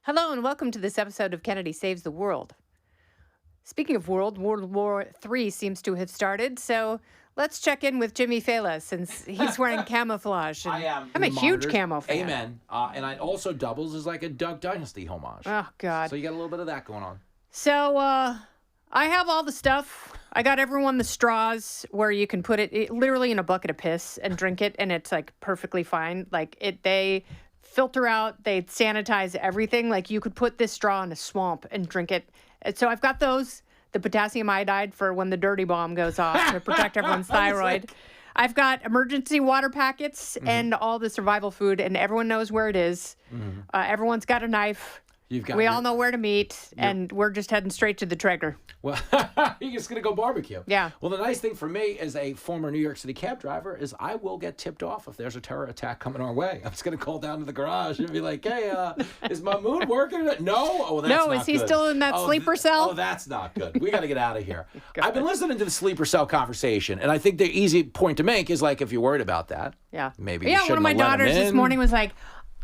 Hello and welcome to this episode of Kennedy Saves the World. Speaking of World War III seems to have started, so let's check in with Jimmy Failla since he's wearing camouflage. And I am. I'm a huge camo fan. Amen. And I also doubles as like a Duck Dynasty homage. Oh, God. So you got a little bit of that going on. So I have all the stuff. I got everyone the straws where you can put it literally in a bucket of piss and drink it, and it's like perfectly fine. They filter out, they sanitize everything. Like you could put this straw in a swamp and drink it. And so I've got those, the potassium iodide for when the dirty bomb goes off to protect everyone's thyroid. I've got emergency water packets and all the survival food, and everyone knows where it is. Everyone's got a knife. We all know where to meet, and we're just heading straight to the Traeger. Well, you're just going to go barbecue. Yeah. Well, the nice thing for me as a former New York City cab driver is I will get tipped off if there's a terror attack coming our way. I'm just going to call down to the garage and be like, hey, is my moon working? No? Oh, that's not good. No, is he still in that sleeper cell? Oh, that's not good. We got to get out of here. I've been listening to the sleeper cell conversation, and I think the easy point to make is like if you're worried about that, maybe you shouldn't one of my have let him daughters this in. morning was like,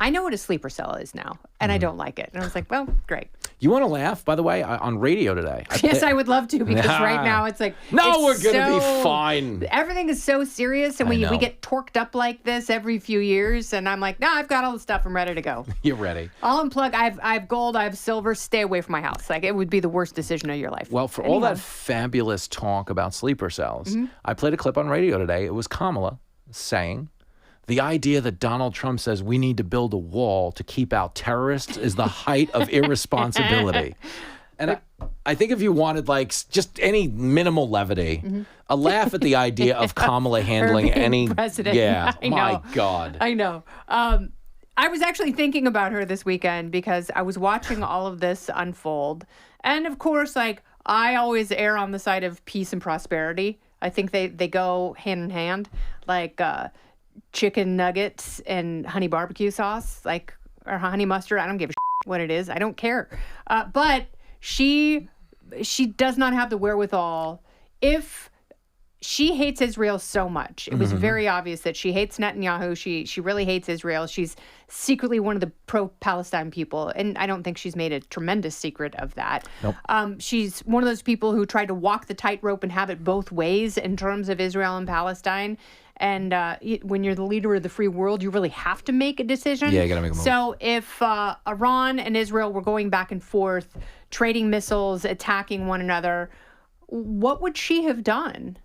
I know what a sleeper cell is now, and I don't like it. And I was like, well, great. You want to laugh, by the way, on radio today? Yes, I would love to, because right now it's like... No, it's we're going to be fine. Everything is so serious, and we get torqued up like this every few years, and I'm like, I've got all the stuff. I'm ready to go. You're ready. I'll unplug. I have gold. I have silver. Stay away from my house. Like, it would be the worst decision of your life. Well, for all that fabulous talk about sleeper cells, I played a clip on radio today. It was Kamala saying... The idea that Donald Trump says we need to build a wall to keep out terrorists is the height of irresponsibility. And I think if you wanted like just any minimal levity, a laugh at the idea of Kamala handling any president. Yeah, my God. I know. I was actually thinking about her this weekend because I was watching all of this unfold. And of course, like I always err on the side of peace and prosperity. I think they go hand in hand. Like chicken nuggets and honey barbecue sauce, or honey mustard. I don't give a shit what it is. I don't care. But she does not have the wherewithal. If she hates Israel so much, it was very obvious that she hates Netanyahu. She really hates Israel. She's secretly one of the pro-Palestine people, and I don't think she's made a tremendous secret of that. Nope. She's one of those people who tried to walk the tightrope and have it both ways in terms of Israel and Palestine. And when you're the leader of the free world, you really have to make a decision. Yeah, you got to make a move. So if Iran and Israel were going back and forth, trading missiles, attacking one another, what would she have done?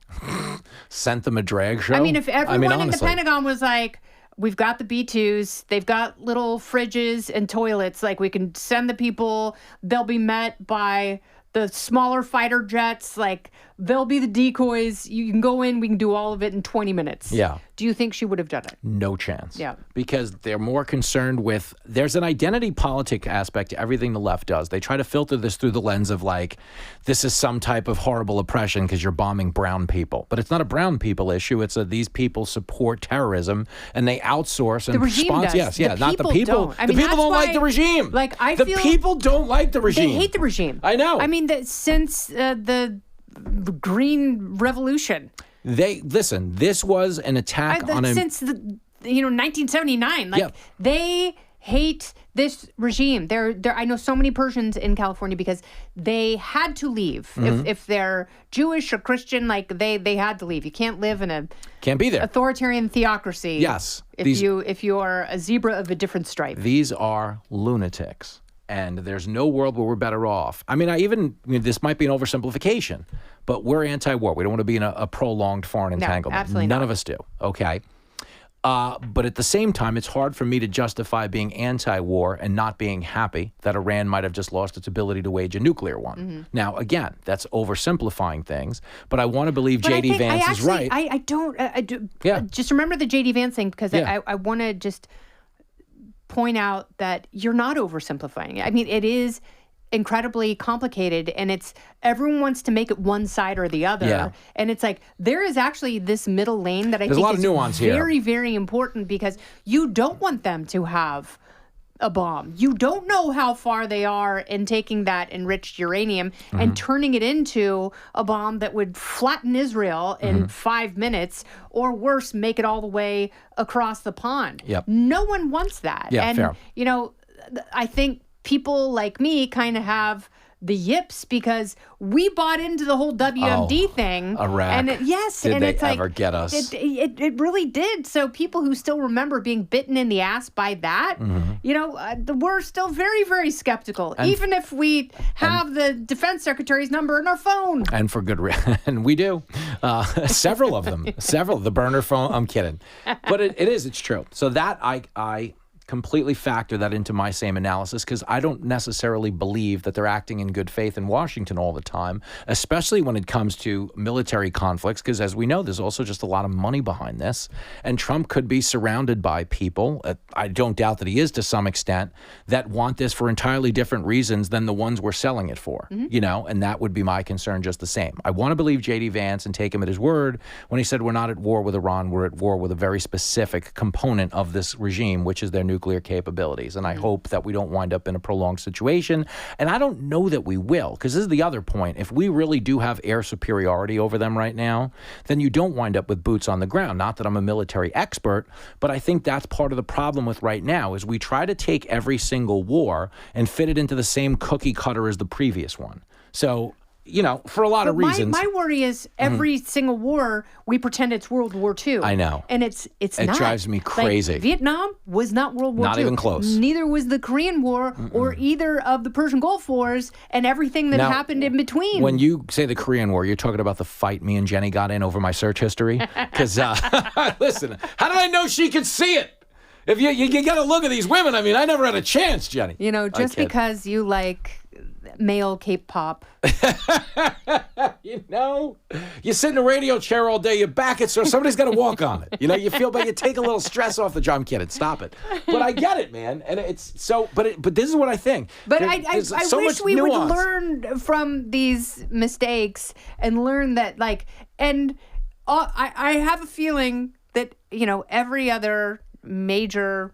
Sent them a drag show? I mean, if everyone in the honestly. Pentagon was like, we've got the B-2s, they've got little fridges and toilets, like we can send the people, they'll be met by the smaller fighter jets, like they'll be the decoys. You can go in, we can do all of it in 20 minutes. Yeah. Do you think she would have done it? No chance. Yeah. Because they're more concerned with, there's an identity politic aspect to everything the left does. They try to filter this through the lens of like, this is some type of horrible oppression because you're bombing brown people. But it's not a brown people issue. It's these people support terrorism and they outsource and the regime does. Yes, yeah, not the people. Don't. I mean, the people don't why, like the regime. Like the people don't like the regime. They hate the regime. I know. I mean, since the Green Revolution. Listen, this was an attack on a... Since 1979. Like, they hate this regime. I know so many Persians in California because they had to leave. If they're Jewish or Christian, like they had to leave. You can't live in a authoritarian theocracy. Yes. If you are a zebra of a different stripe. These are lunatics. And there's no world where we're better off. I mean, this might be an oversimplification, but we're anti-war. We don't want to be in a prolonged foreign entanglement. No, absolutely None of us do, okay? But at the same time, it's hard for me to justify being anti-war and not being happy that Iran might have just lost its ability to wage a nuclear one. Now, again, that's oversimplifying things, but I want to believe J.D. Vance is right. I do. Just remember the J.D. Vance thing because I want to just point out that you're not oversimplifying it. I mean, it is incredibly complicated and everyone wants to make it one side or the other. Yeah. And it's like, there is actually this middle lane that I There's think a lot of nuance is very, here. very important because you don't want them to have a bomb. You don't know how far they are in taking that enriched uranium and turning it into a bomb that would flatten Israel in 5 minutes or worse, make it all the way across the pond. Yep. No one wants that. Yeah, and, fair. I think people like me kind of have the yips because we bought into the whole WMD thing. Iraq. And Did they ever get us? It really did. So people who still remember being bitten in the ass by that, we're still very, very skeptical, even if we have the defense secretary's number in our phone. And for good reason. And we do. Several of them. The burner phone. I'm kidding. But it's true. So that I completely factor that into my same analysis because I don't necessarily believe that they're acting in good faith in Washington all the time, especially when it comes to military conflicts, because as we know, there's also just a lot of money behind this. And Trump could be surrounded by people, I don't doubt that he is to some extent, that want this for entirely different reasons than the ones we're selling it for, and that would be my concern just the same. I want to believe J.D. Vance and take him at his word when he said we're not at war with Iran, we're at war with a very specific component of this regime, which is their nuclear capabilities. And I hope that we don't wind up in a prolonged situation. And I don't know that we will, because this is the other point. If we really do have air superiority over them right now, then you don't wind up with boots on the ground. Not that I'm a military expert, but I think that's part of the problem with right now is we try to take every single war and fit it into the same cookie cutter as the previous one. So, for a lot of reasons. My worry is every single war, we pretend it's World War II. I know. And it's not. It drives me crazy. Like, Vietnam was not World War II. Not even close. Neither was the Korean War or either of the Persian Gulf Wars and everything that happened in between. When you say the Korean War, you're talking about the fight me and Jenny got in over my search history? Because, listen, how did I know she could see it? If you got to look at these women, I mean, I never had a chance, Jenny. Just because you like male K-pop. You sit in a radio chair all day, your back it's sore, somebody's got to walk on it. You feel bad, you take a little stress off the job. I'm kidding, stop it. But I get it, man. And it's so, but this is what I think. But I wish we would learn from these mistakes and learn that, I have a feeling that, every other major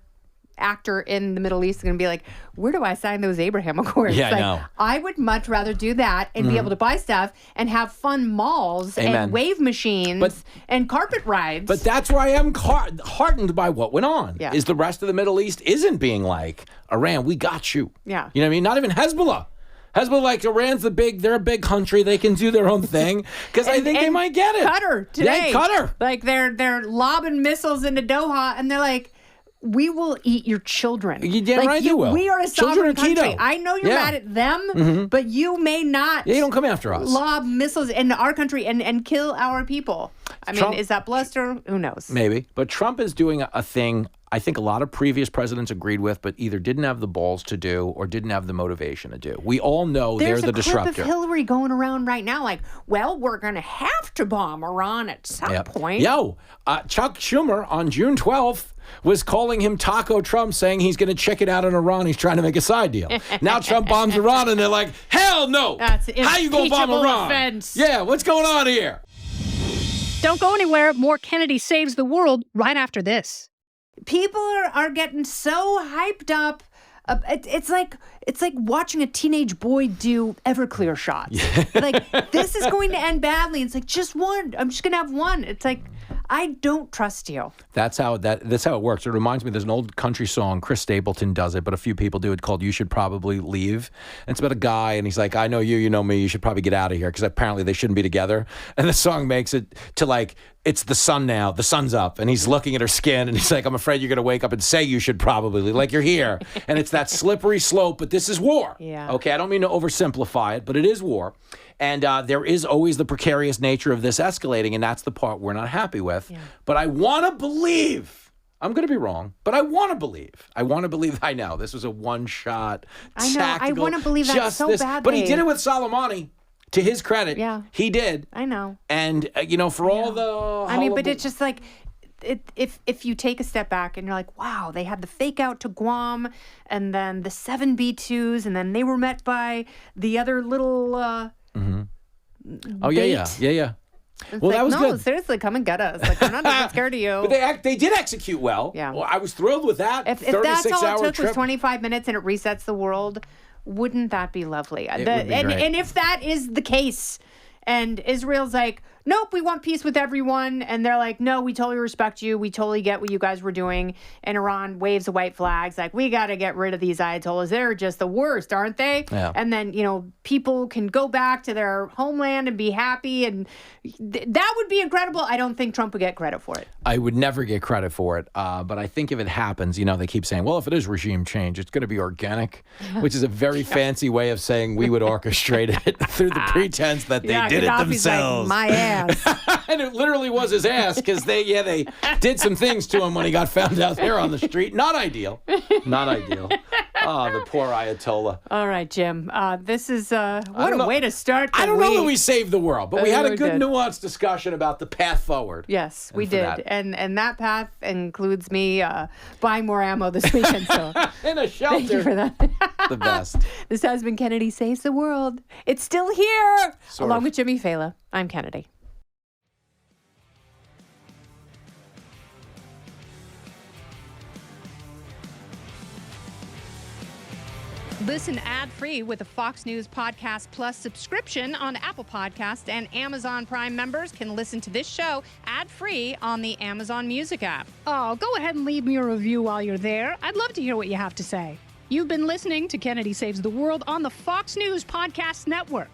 actor in the Middle East is going to be like, where do I sign those Abraham Accords? Yeah, I know. I would much rather do that and be able to buy stuff and have fun malls and wave machines and carpet rides. But that's where I am heartened by what went on. Yeah. Is the rest of the Middle East isn't being like, Iran, we got you. Yeah. You know what I mean? Not even Hezbollah. Hezbollah, Iran's they're a big country. They can do their own thing. Because I think they might get it. Qatar today. Yeah, Qatar. Like they're lobbing missiles into Doha and they're like, we will eat your children. You damn right you will. We are a sovereign country. Keto. I know you're mad at them, but you may not. Yeah, you don't come after us. Lob missiles into our country and kill our people. I mean, is that bluster? Who knows? Maybe. But Trump is doing a thing I think a lot of previous presidents agreed with, but either didn't have the balls to do or didn't have the motivation to do. We all know they're the disruptor. There's a clip of Hillary going around right now like, well, we're going to have to bomb Iran at some point. Chuck Schumer on June 12th was calling him Taco Trump, saying he's going to check it out in Iran. He's trying to make a side deal. Now Trump bombs Iran, and they're like, hell no. That's how you going to bomb Iran? Offense. Yeah, what's going on here? Don't go anywhere. More Kennedy Saves the World right after this. People are getting so hyped up. It's like watching a teenage boy do Everclear shots. Like, this is going to end badly. It's like, just one. I'm just going to have one. It's like, I don't trust you. That's how it works. It reminds me, there's an old country song, Chris Stapleton does it, but a few people do it, called You Should Probably Leave. And it's about a guy, and he's like, I know you know me, you should probably get out of here, because apparently they shouldn't be together. And the song makes it to like, it's the sun now, the sun's up, and he's looking at her skin, and he's like, I'm afraid you're going to wake up and say you should probably leave, like you're here. And it's that slippery slope, but this is war. Yeah. Okay, I don't mean to oversimplify it, but it is war. And there is always the precarious nature of this escalating, and that's the part we're not happy with. Yeah. But I want to believe, I'm going to be wrong, but I want to believe. I know, this was a one-shot tactical. I want to believe that so badly. But he did it with Soleimani. To his credit, he did. I know. And, for all the... I mean, but it's just like... If you take a step back and you're like, wow, they had the fake out to Guam and then the 7 B-2s and then they were met by the other little... Oh, yeah. It's Well, like, that was no, good. Seriously, come and get us. Like, we're not even scared of you. But they did execute well. Yeah. Well, I was thrilled with that. If that's all it took trip. was 25 minutes and it resets the world, wouldn't that be lovely? It would be great. And if that is the case, And Israel's like, nope, we want peace with everyone. And they're like, no, we totally respect you. We totally get what you guys were doing. And Iran waves the white flags like, we got to get rid of these Ayatollahs. They're just the worst, aren't they? Yeah. And then, people can go back to their homeland and be happy. And that would be incredible. I don't think Trump would get credit for it. I would never get credit for it. But I think if it happens, they keep saying, well, if it is regime change, it's going to be organic, which is a very fancy way of saying we would orchestrate it through the pretense that they did it Gaddafi's themselves. like, my ass. And it literally was his ass because they did some things to him when he got found out there on the street. Not ideal. Not ideal. Oh, the poor Ayatollah. All right, Jim. This is what a way to start the I don't know week. that we saved the world, but we had a We good did. nuanced discussion about the path forward. Yes, we for did. that. And that path includes me buying more ammo this weekend. So In a shelter. thank you for that. The best. This has been Kennedy Saves the World. It's still here. Sort Along of. with Jimmy Failla. I'm Kennedy. Listen ad-free with a Fox News Podcast Plus subscription on Apple Podcasts, and Amazon Prime members can listen to this show ad-free on the Amazon Music app. Oh, go ahead and leave me a review while you're there. I'd love to hear what you have to say. You've been listening to Kennedy Saves the World on the Fox News Podcast Network.